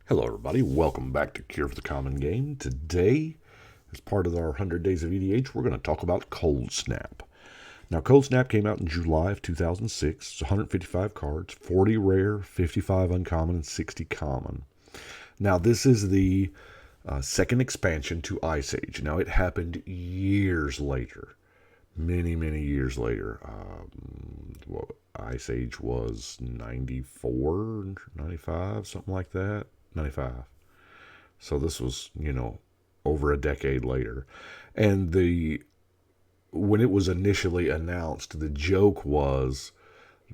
Hello everybody, welcome back to Cure for the Common Game. Today, as part of our 100 Days of EDH, we're going to talk about Coldsnap. Now, Coldsnap came out in July of 2006. It's 155 cards, 40 rare, 55 uncommon, and 60 common. Now, this is the second expansion to Ice Age. Now, it happened years later. Many years later. Ice Age was 94, 95, something like that. 95. So this was, over a decade later. And when it was initially announced, the joke was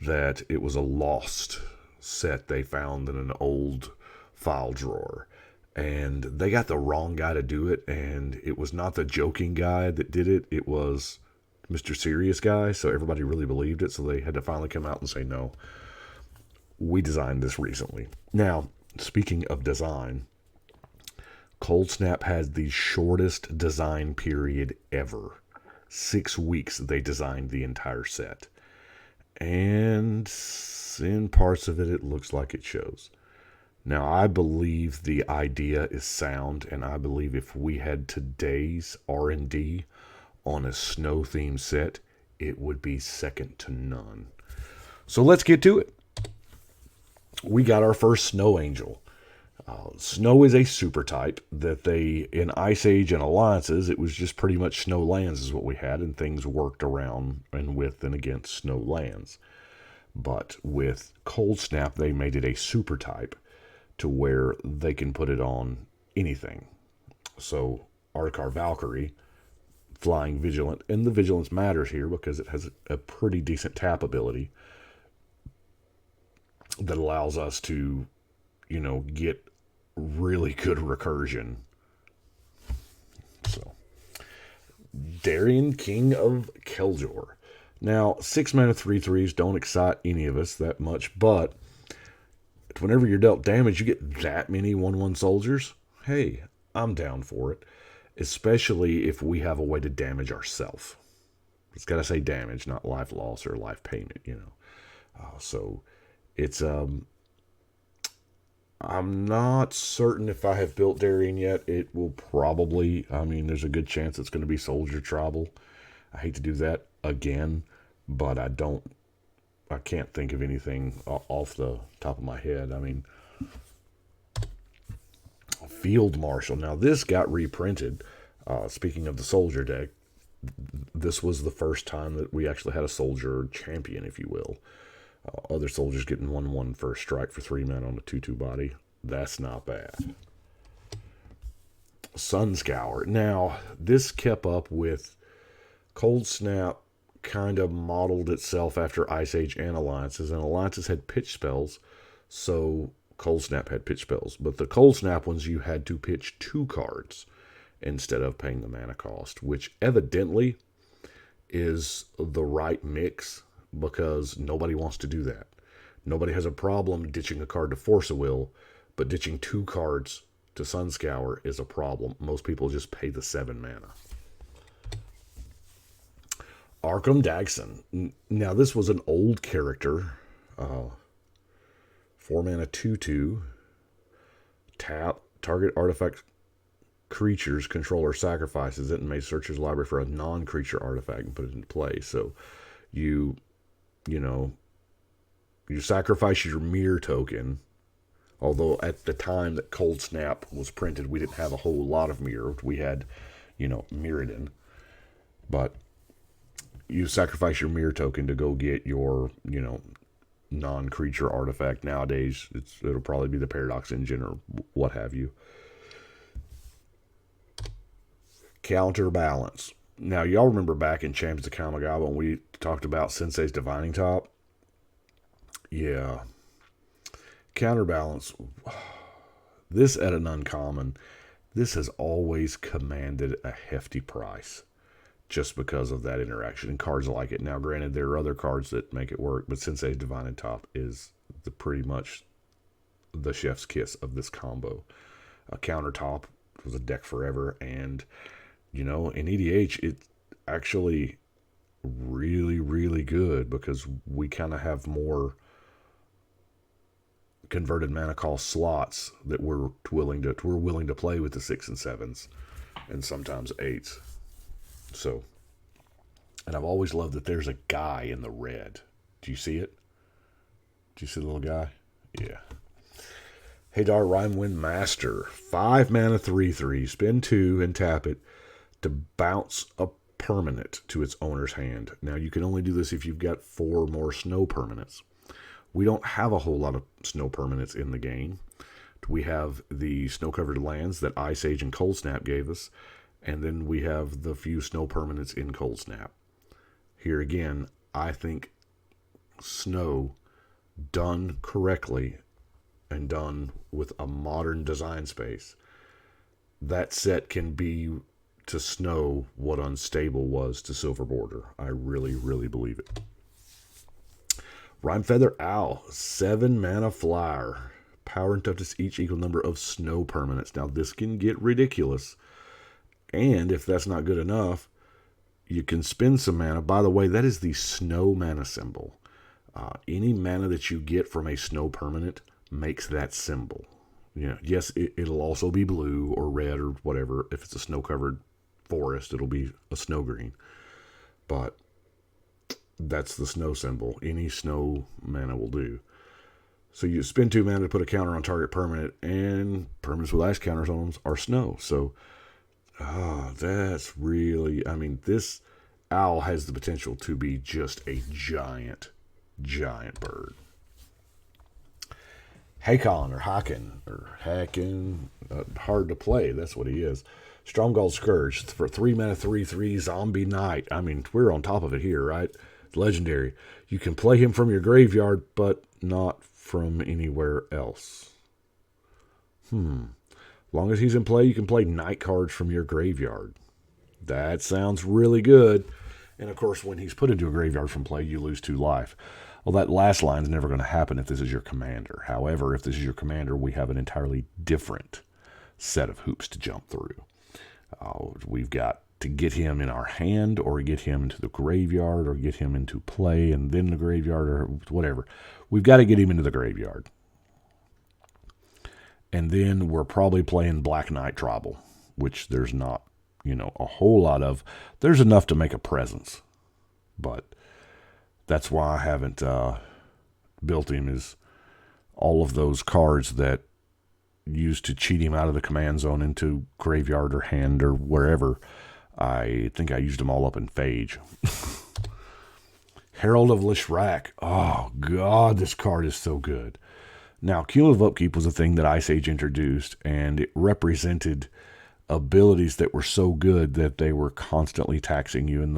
that it was a lost set they found in an old file drawer. And they got the wrong guy to do it, and it was not the joking guy that did it. It was Mr. Serious Guy, so everybody really believed it, so they had to finally come out and say, no, we designed this recently. Now, speaking of design, Coldsnap has the shortest design period ever. 6 weeks they designed the entire set. And in parts of it, it looks like it shows. Now, I believe the idea is sound, and I believe if we had today's R&D on a snow-themed set, it would be second to none. So let's get to it. We got our first Snow Angel. Snow is a super type that in Ice Age and Alliances, it was just pretty much snow lands is what we had, and things worked around and with and against snow lands. But with Coldsnap, they made it a super type to where they can put it on anything. So Arcar Valkyrie, Flying Vigilant, and the Vigilance matters here because it has a pretty decent tap ability that allows us to, get really good recursion. So, Darien, King of Keljor. Now, 6 mana 3/3s don't excite any of us that much, but whenever you're dealt damage, you get that many 1/1 soldiers. Hey, I'm down for it, especially if we have a way to damage ourselves. It's got to say damage, not life loss or life payment, So it's I'm not certain if I have built Darien yet. It will probably, there's a good chance it's going to be Soldier Tribal. I hate to do that again, but I can't think of anything off the top of my head. Field Marshal. Now, this got reprinted. Speaking of the Soldier deck, this was the first time that we actually had a Soldier champion, if you will. Other soldiers getting 1/1 first strike for 3 men on a 2/2 body. That's not bad. Sunscour. Now, this kept up with Coldsnap, kind of modeled itself after Ice Age and Alliances, and Alliances had pitch spells, so Coldsnap had pitch spells. But the Coldsnap ones, you had to pitch 2 cards instead of paying the mana cost, which evidently is the right mix, because nobody wants to do that. Nobody has a problem ditching a card to Force a Will, but ditching 2 cards to Sunscour is a problem. Most people just pay the 7 mana. Arkham Dagson. Now, this was an old character. 4 mana 2/2. Tap. Target artifact creature's controller sacrifices it and may search his library for a non-creature artifact and put it into play. So you sacrifice your mirror token, although at the time that Coldsnap was printed, we didn't have a whole lot of mirror. We had, Mirrodin. But you sacrifice your mirror token to go get your, non-creature artifact. Nowadays, it'll probably be the Paradox Engine or what have you. Counterbalance. Now, y'all remember back in Champions of Kamigawa when we talked about Sensei's Divining Top? Yeah. Counterbalance. This at an uncommon, this has always commanded a hefty price just because of that interaction and cards like it. Now, granted, there are other cards that make it work, but Sensei's Divining Top is pretty much the chef's kiss of this combo. A Countertop was a deck forever, and in EDH, it's actually really good because we kind of have more converted mana cost slots that we're willing to play with the 6 and 7s, and sometimes 8s. So, and I've always loved that there's a guy in the red. Do you see it? Do you see the little guy? Yeah. Hadar Rhymewind Master. 5 mana 3/3. Spend 2 and tap it to bounce a permanent to its owner's hand. Now, you can only do this if you've got 4 more snow permanents. We don't have a whole lot of snow permanents in the game. We have the snow-covered lands that Ice Age and Coldsnap gave us, and then we have the few snow permanents in Coldsnap. Here again, I think snow done correctly and done with a modern design space, that set can be to snow what Unstable was to Silver Border. I really, really believe it. Rhymefeather Owl, 7 mana flyer. Power and toughness each equal number of snow permanents. Now this can get ridiculous. And if that's not good enough, you can spend some mana. By the way, that is the snow mana symbol. Any mana that you get from a snow permanent makes that symbol. Yes, it'll also be blue or red or whatever. If it's a snow-covered forest, it'll be a snow green. But that's the snow symbol. Any snow mana will do. So you spend 2 mana to put a counter on target permanent, and permanents with ice counters on them are snow. So, that's really... I mean, this owl has the potential to be just a giant, giant bird. Hakon, or Haken, hard to play. That's what he is. Stromgald Scourge for 3 mana 3/3 zombie knight. I mean, we're on top of it here, right? Legendary. You can play him from your graveyard, but not from anywhere else. Long as he's in play, you can play night cards from your graveyard. That sounds really good. And of course, when he's put into a graveyard from play, you lose 2 life. Well, that last line is never going to happen if this is your commander. However, if this is your commander, we have an entirely different set of hoops to jump through. We've got to get him in our hand, or get him into the graveyard, or get him into play and then the graveyard, or whatever. We've got to get him into the graveyard. And then we're probably playing Black Knight Tribal, which there's not, a whole lot of. There's enough to make a presence, but that's why I haven't built him, is all of those cards that used to cheat him out of the command zone into graveyard or hand or wherever. I think I used them all up in Phage. Herald of Lishrak. Oh, God, this card is so good. Now, cumulative upkeep was a thing that Ice Age introduced, and it represented abilities that were so good that they were constantly taxing you, and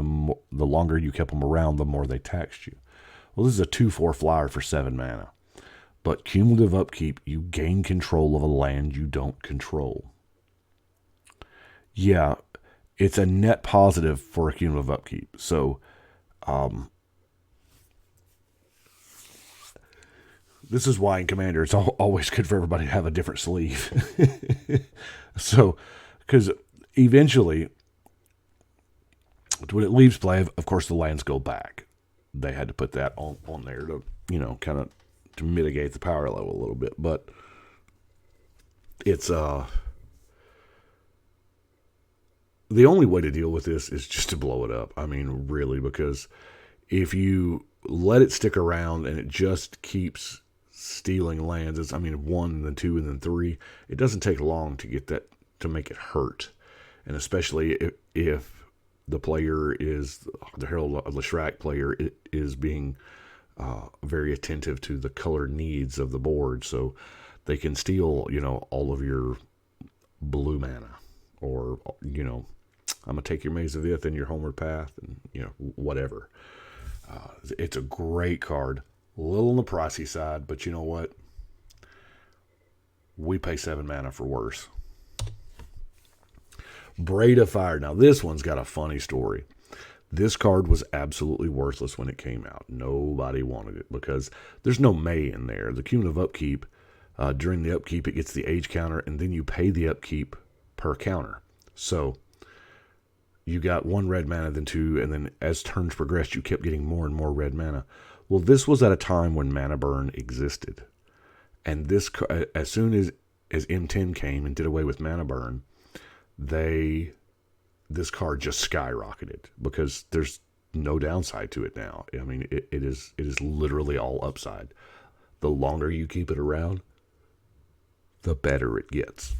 the longer you kept them around, the more they taxed you. Well, this is a 2/4 flyer for 7 mana. But cumulative upkeep, you gain control of a land you don't control. Yeah, it's a net positive for a cumulative upkeep. So, this is why in Commander it's always good for everybody to have a different sleeve. So, because eventually, when it leaves play, of course the lands go back. They had to put that on there to, kind of to mitigate the power level a little bit. But it's the only way to deal with this is just to blow it up. I mean, really, because if you let it stick around and it just keeps stealing lands, 1 and then 2 and then 3, it doesn't take long to get that, to make it hurt. And especially if the player is, the Herald of Lishrak player is being very attentive to the color needs of the board, so they can steal, all of your blue mana, or, I'm going to take your Maze of Ith and your Homeward Path, and, whatever. It's a great card. A little on the pricey side, but you know what? We pay 7 mana for worse. Braid of Fire. Now, this one's got a funny story. This card was absolutely worthless when it came out. Nobody wanted it because there's no May in there. The cumulative upkeep, during the upkeep, it gets the age counter, and then you pay the upkeep per counter. So you got 1 red mana, then 2, and then as turns progressed, you kept getting more and more red mana. Well, this was at a time when mana burn existed. And this, as soon as M10 came and did away with mana burn, this card just skyrocketed because there's no downside to it now. I mean, it is literally all upside. The longer you keep it around, the better it gets.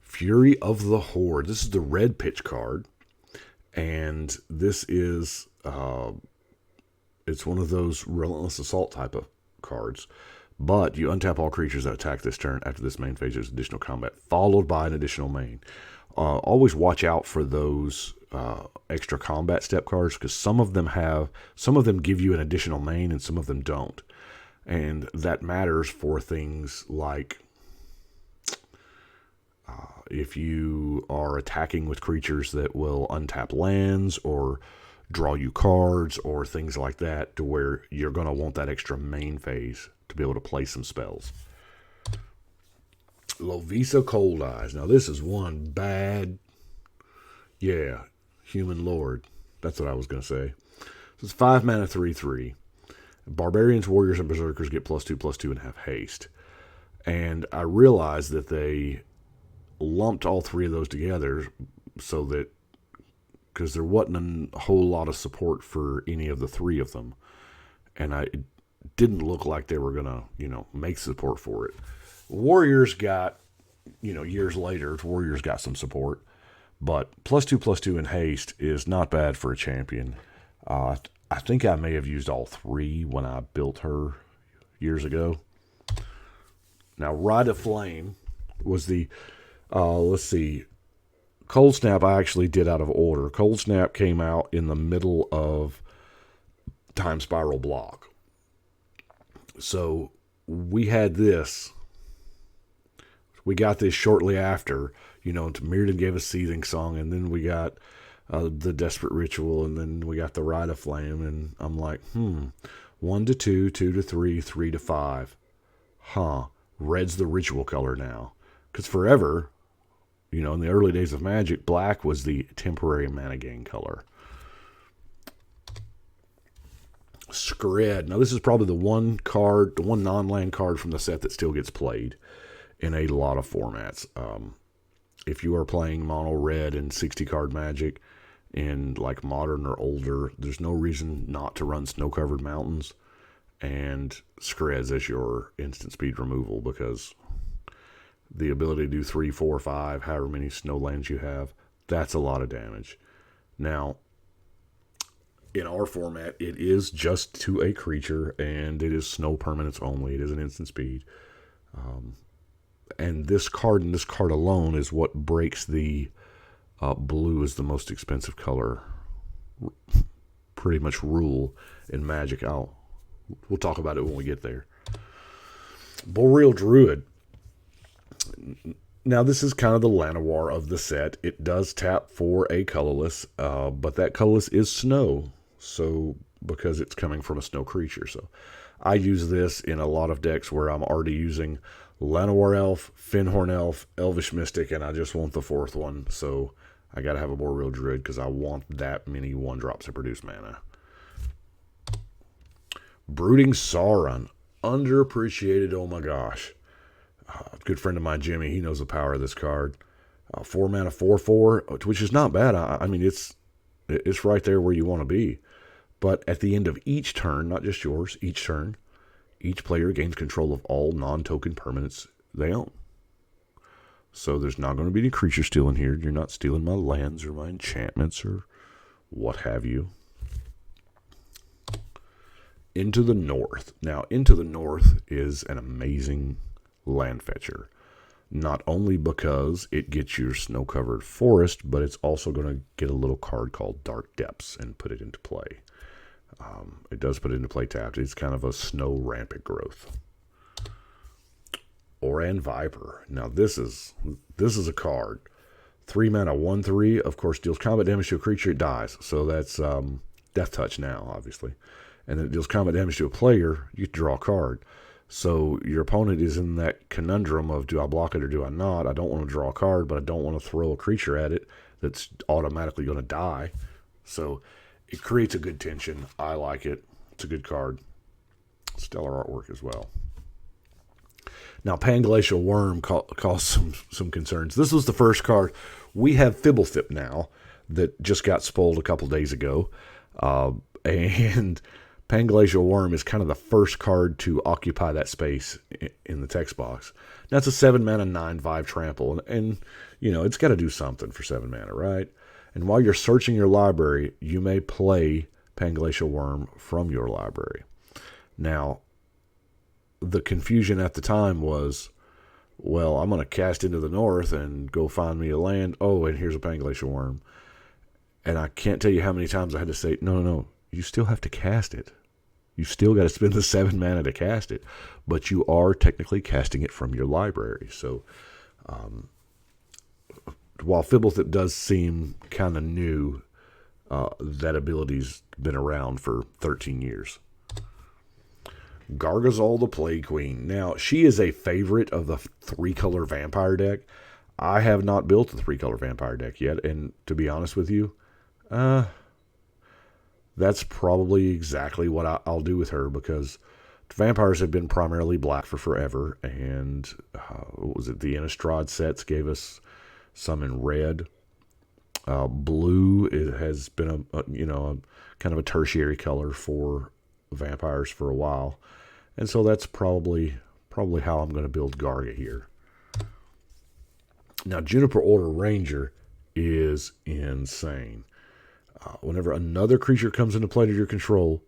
Fury of the Horde. This is the red pitch card, and this is it's one of those relentless assault type of cards. But you untap all creatures that attack this turn after this main phase is additional combat, followed by an additional main. Always watch out for those extra combat step cards, because some of them give you an additional main and some of them don't. And that matters for things like if you are attacking with creatures that will untap lands or draw you cards or things like that, to where you're going to want that extra main phase to be able to play some spells. Lovisa Cold Eyes. Now this is one bad, human lord. That's what I was going to say. So it's 5 mana 3/3. Barbarians, Warriors, and Berserkers get +2/+2 and have haste. And I realized that they lumped all three of those together so that, because there wasn't a whole lot of support for any of the three of them. And it didn't look like they were going to, make support for it. Warriors got, years later, Warriors got some support. But +2/+2 and haste is not bad for a champion. I think I may have used all three when I built her years ago. Now, Ride of Flame was the, Coldsnap I actually did out of order. Coldsnap came out in the middle of Time Spiral block. So we had this. We got this shortly after, Mirrodin gave us Seething Song, and then we got the Desperate Ritual, and then we got the Ride of Flame, and I'm like, 1 to 2, 2 to 3, 3 to 5. Red's the ritual color now. Because forever, in the early days of Magic, black was the temporary mana gain color. Skred. Now this is probably the one non-land card from the set that still gets played in a lot of formats. If you are playing mono red and 60 card Magic in like modern or older, there's no reason not to run Snow Covered Mountains and Skreds as your instant speed removal, because the ability to do 3, 4, 5, however many snow lands you have, that's a lot of damage. Now, in our format, it is just to a creature, and it is snow permanents only. It is an instant speed. And this card and this card alone is what breaks the blue is the most expensive color pretty much rule in Magic. We'll talk about it when we get there. Boreal Druid. Now, this is kind of the Llanowar of the set. It does tap for a colorless, but that colorless is snow, so because it's coming from a snow creature. So I use this in a lot of decks where I'm already using Llanowar Elf, Finhorn Elf, Elvish Mystic, and I just want the fourth one. So I got to have a Boreal Druid because I want that many 1-drops to produce mana. Brooding Sauron. Underappreciated, oh my gosh. A good friend of mine, Jimmy, he knows the power of this card. 4 mana, 4/4, which is not bad. I mean, it's right there where you want to be. But at the end of each turn, not just yours, each turn, each player gains control of all non-token permanents they own. So there's not going to be any creature stealing here. You're not stealing my lands or my enchantments or what have you. Into the North. Now, Into the North is an amazing land fetcher. Not only because it gets your snow-covered forest, but it's also going to get a little card called Dark Depths and put it into play. It does put it into play tapped. It's kind of a snow rampant growth. Oran Viper. Now this is a card. 3 mana, 1/3. Of course, deals combat damage to a creature, it dies. So that's Death Touch now, obviously. And then it deals combat damage to a player, you draw a card. So your opponent is in that conundrum of, do I block it or do I not? I don't want to draw a card, but I don't want to throw a creature at it that's automatically going to die. So it creates a good tension. I like it. It's a good card. Stellar artwork as well. Now, Panglacial Worm caused some concerns. This was the first card. We have Fibblethip now that just got spoiled a couple days ago. And Panglacial Worm is kind of the first card to occupy that space in the text box. Now, it's a 7 mana, 9/5 trample. And you know, it's got to do something for 7 mana, right? And while you're searching your library, you may play Panglacial Worm from your library. Now, the confusion at the time was, well, I'm going to cast into the north and go find me a land. Oh, and here's a Panglacial Worm. And I can't tell you how many times I had to say, no, you still have to cast it. You still got to spend the 7 mana to cast it. But you are technically casting it from your library. So, while Fibblethip does seem kind of new, that ability's been around for 13 years. Gargazol the Plague Queen. Now, she is a favorite of the 3-color vampire deck. I have not built a 3-color vampire deck yet, and to be honest with you, that's probably exactly what I'll do with her, because vampires have been primarily black for forever, and what was it? The Innistrad sets gave us some in red. Blue has been a kind of a tertiary color for vampires for a while, and so that's probably how I'm going to build Garga here. Now, Juniper Order Ranger is insane. Whenever another creature comes into play to your control,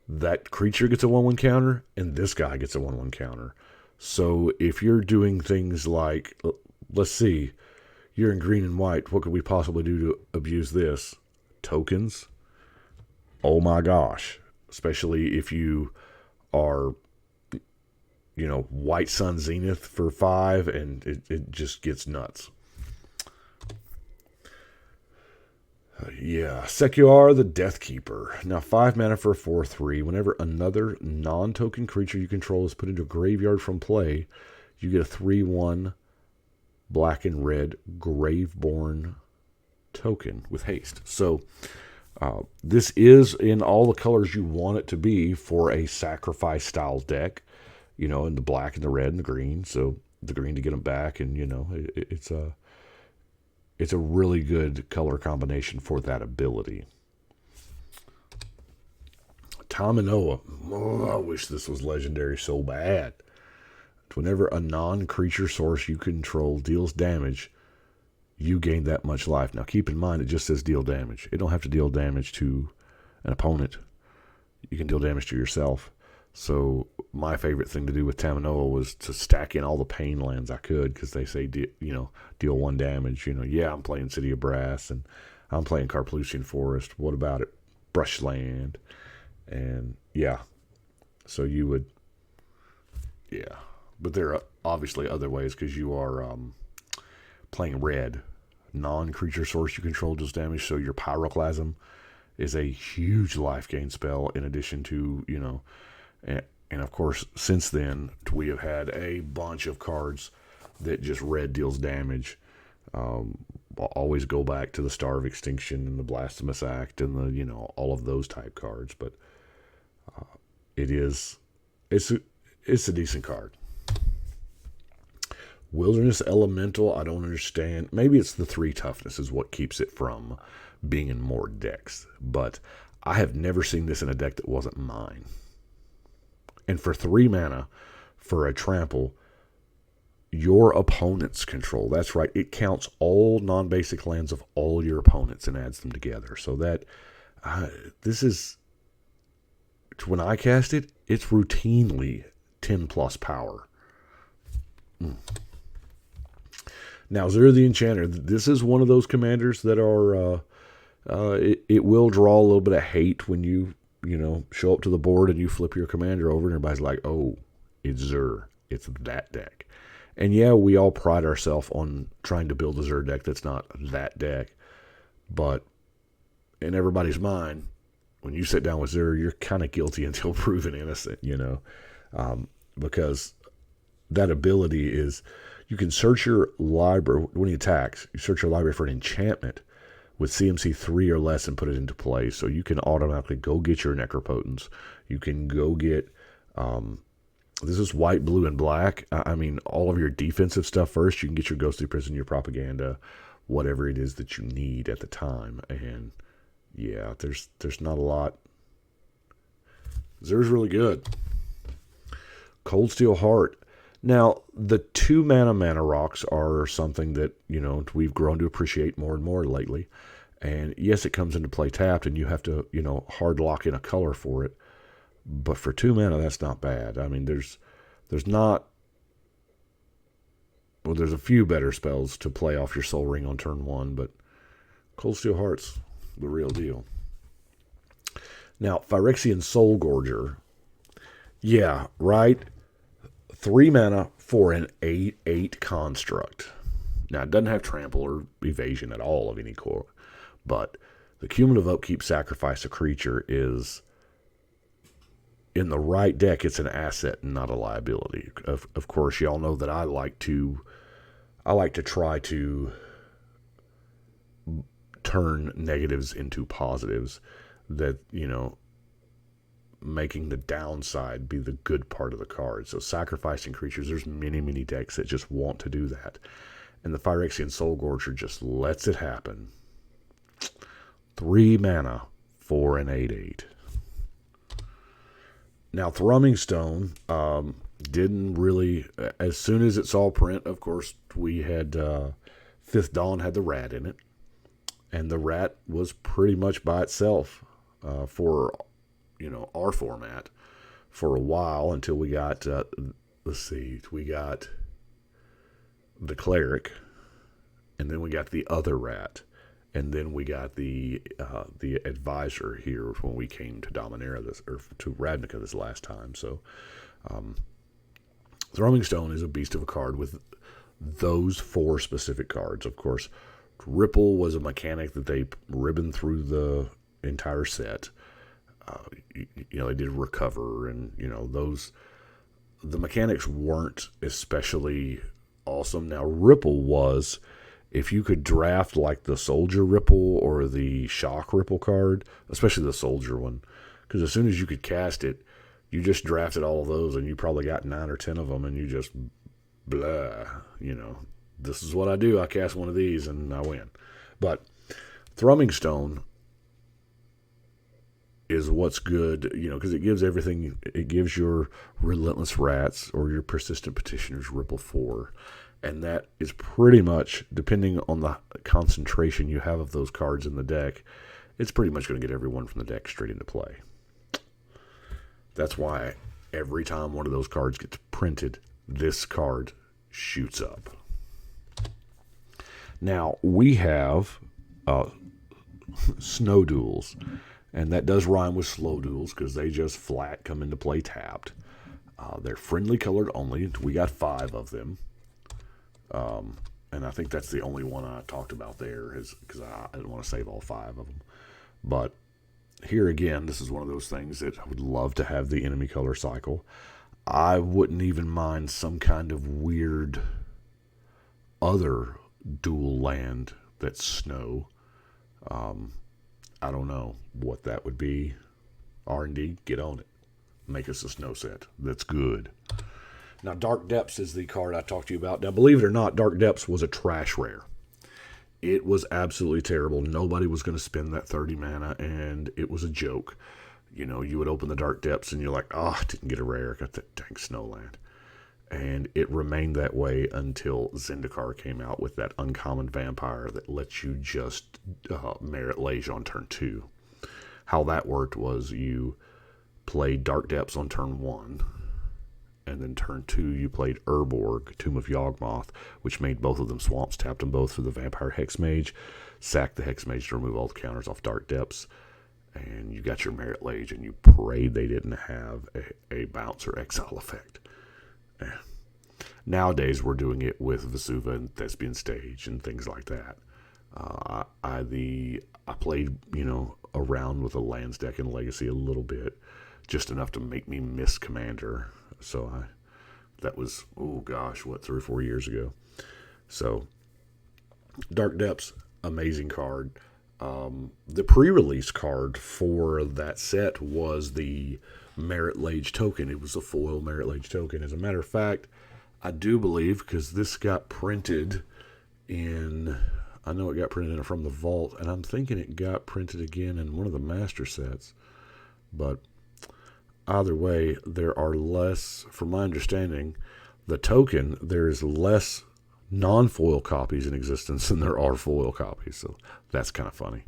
that creature gets a 1/1 counter, and this guy gets a 1/1 counter. So if you're doing things like, let's see, you're in green and white, what could we possibly do to abuse this? Tokens? Oh my gosh. Especially if you are, White Sun Zenith for 5, and it just gets nuts. Secuar the Deathkeeper. Now, 5 mana for a 4/3. Whenever another non-token creature you control is put into a graveyard from play, you get a 3/1 black and red Graveborn token with haste. So, this is in all the colors you want it to be for a sacrifice style deck, in the black and the red and the green. So the green to get them back, and it's a really good color combination for that ability. Taminoa. Oh, I wish this was legendary so bad. Whenever a non-creature source you control deals damage, you gain that much life. Now, keep in mind, it just says deal damage. It don't have to deal damage to an opponent. You can deal damage to yourself. So my favorite thing to do with Taminoa was to stack in all the pain lands I could, because they say, deal 1 damage. I'm playing City of Brass, and I'm playing Carplusian Forest. What about it? Brushland. And, so you would, But there are obviously other ways, because you are playing red. Non-creature source you control does damage, so your Pyroclasm is a huge life gain spell, in addition to, and of course, since then, we have had a bunch of cards that just red deals damage. Always go back to the Star of Extinction and the Blasphemous Act and the, all of those type cards, but it's a decent card. Wilderness Elemental, I don't understand. Maybe it's the 3 toughness is what keeps it from being in more decks, but I have never seen this in a deck that wasn't mine. And for 3 mana, for a trample, your opponent's control. That's right. It counts all non-basic lands of all your opponents and adds them together. So that, this is, when I cast it, it's routinely 10 plus power. Now, Zero the Enchanter. This is one of those commanders that are, it will draw a little bit of hate when you show up to the board and you flip your commander over and everybody's like, oh, it's Zur. It's that deck. And we all pride ourselves on trying to build a Zur deck that's not that deck. But in everybody's mind, when you sit down with Zur, you're kind of guilty until proven innocent, because that ability is, you can search your library, when he attacks, you search your library for an enchantment with CMC 3 or less and put it into play. So you can automatically go get your Necropotence. You can go get This is white, blue, and black. I mean, all of your defensive stuff first. You can get your Ghostly Prison, your propaganda, whatever it is that you need at the time. And yeah, there's not a lot. Zer's really good. Cold Steel Heart. Now, the 2 mana rocks are something that, we've grown to appreciate more and more lately. And yes, it comes into play tapped, and you have to, hard lock in a color for it. But for 2 mana, that's not bad. I mean, there's a few better spells to play off your Soul Ring on turn 1, but Cold Steel Heart's the real deal. Now, Phyrexian Soul Gorger. Yeah, right? 3 mana for an 8/8 construct. Now, it doesn't have trample or evasion at all of any core, but the cumulative upkeep sacrifice a creature is, in the right deck, it's an asset and not a liability. Of course, y'all know that I like to try to turn negatives into positives, that, making the downside be the good part of the card. So sacrificing creatures, there's many decks that just want to do that. And the Phyrexian Soul Gorger just lets it happen. 3 mana for an 8/8. Now, Thrumming Stone didn't really, as soon as it saw print, of course, we had Fifth Dawn had the rat in it. And the rat was pretty much by itself for, our format for a while, until we got, we got the Cleric, and then we got the other rat, and then we got the Advisor here when we came to Dominaria to Ravnica this last time. So, Thrumming Stone is a beast of a card with those 4 specific cards. Of course, Ripple was a mechanic that they ribboned through the entire set. They did Recover, and the mechanics weren't especially awesome. Now, Ripple was, if you could draft like the Soldier Ripple or the Shock Ripple card, especially the Soldier one, because as soon as you could cast it, you just drafted all of those, and you probably got 9 or 10 of them, and you just blah, this is what I do. I cast one of these and I win. But Thrumming Stone is what's good, because it gives everything. It gives your Relentless Rats or your Persistent Petitioners Ripple 4. And that is pretty much, depending on the concentration you have of those cards in the deck, it's pretty much going to get everyone from the deck straight into play. That's why every time one of those cards gets printed, this card shoots up. Now, we have Snow Duels, and that does rhyme with Slow Duels because they just flat come into play tapped. They're friendly colored only. We got 5 of them. And I think that's the only one I talked about there, is because I didn't want to save all 5 of them. But here again, this is one of those things that I would love to have the enemy color cycle. I wouldn't even mind some kind of weird other dual land that's snow. I don't know what that would be. R&D, get on it. Make us a snow set that's good. Now, Dark Depths is the card I talked to you about. Now, believe it or not, Dark Depths was a trash rare. It was absolutely terrible. Nobody was going to spend that 30 mana, and it was a joke. You would open the Dark Depths, and you're like, I didn't get a rare. Got that dang Snowland. And it remained that way until Zendikar came out with that uncommon vampire that lets you just Merit Lage on turn 2. How that worked was you played Dark Depths on turn 1, and then turn 2 you played Urborg, Tomb of Yawgmoth, which made both of them swamps, tapped them both for the Vampire Hexmage, sacked the Hexmage to remove all the counters off Dark Depths, and you got your Merit Lage, and you prayed they didn't have a bounce or exile effect. Nowadays, we're doing it with Vesuva and Thespian Stage and things like that. I played, around with a lands deck in Legacy a little bit, just enough to make me miss Commander. So that was, 3 or 4 years ago. So Dark Depths, amazing card. The pre-release card for that set was the Merit Lage token. It was a foil Merit Lage token. As a matter of fact, I do believe, because this got printed in, I know it got printed in from the vault, and I'm thinking it got printed again in one of the master sets. But either way, there are less, from my understanding, the token, there's less non-foil copies in existence than there are foil copies. So that's kind of funny.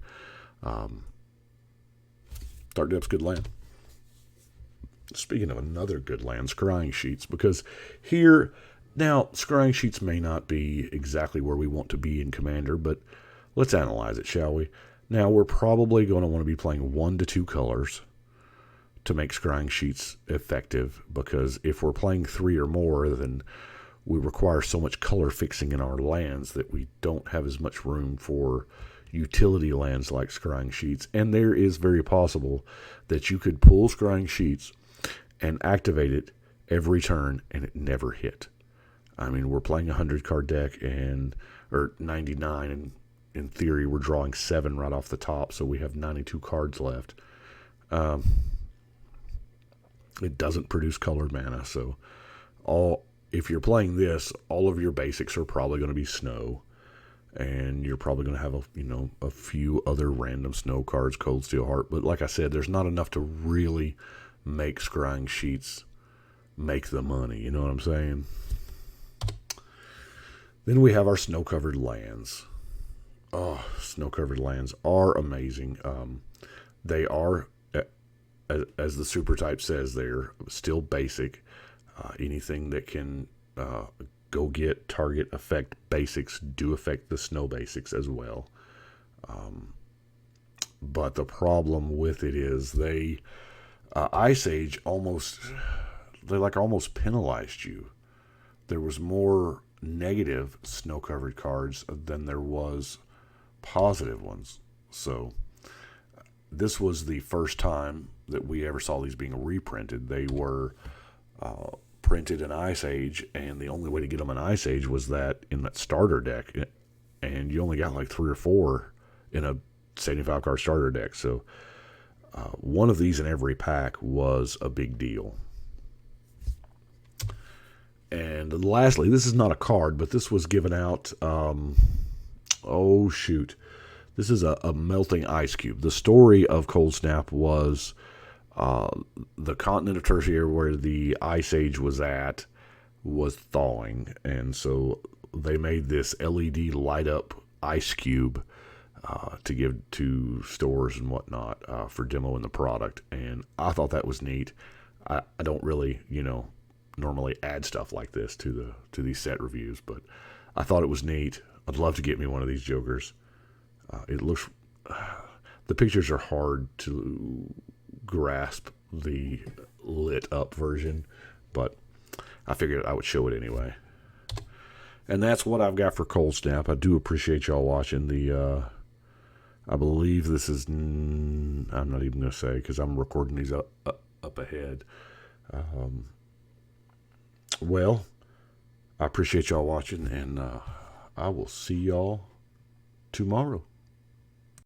Dark Depths, good land. Speaking of another good land, Scrying Sheets, because here, now, Scrying Sheets may not be exactly where we want to be in Commander, but let's analyze it, shall we? Now, we're probably going to want to be playing 1 to 2 colors to make Scrying Sheets effective, because if we're playing 3 or more, then we require so much color fixing in our lands that we don't have as much room for utility lands like Scrying Sheets. And there is very possible that you could pull Scrying Sheets and activate it every turn and it never hit. I mean, we're playing a 100-card deck, or 99, and in theory we're drawing 7 right off the top, so we have 92 cards left. It doesn't produce colored mana, so if you're playing this, all of your basics are probably going to be snow, and you're probably going to have a few other random snow cards, Cold Steel Heart. But like I said, there's not enough to really make Scrying Sheets make the money. You know what I'm saying? Then we have our snow-covered lands. Oh, snow-covered lands are amazing. They are, as the super type says, they're still basic. Anything that can go get, target, affect basics do affect the snow basics as well. But the problem with it is Ice Age almost penalized you. There was more negative snow-covered cards than there was positive ones. So this was the first time that we ever saw these being reprinted. They were printed in Ice Age, and the only way to get them in Ice Age was in that starter deck, and you only got like 3 or 4 in a 75-card starter deck. So one of these in every pack was a big deal. And lastly, this is not a card, but this was given out, this is a melting ice cube. The story of Coldsnap was the continent of Tertiary, where the Ice Age was at, was thawing, and so they made this LED light-up ice cube to give to stores and whatnot for demoing the product, and I thought that was neat. I don't really, normally add stuff like this to these set reviews, but I thought it was neat. I'd love to get me one of these jokers. It looks, the pictures are hard to grasp the lit up version, but I figured I would show it anyway. And that's what I've got for Coldsnap. I do appreciate y'all watching. I believe this is, I'm not even going to say, because I'm recording these up ahead. Well, I appreciate y'all watching, and I will see y'all tomorrow.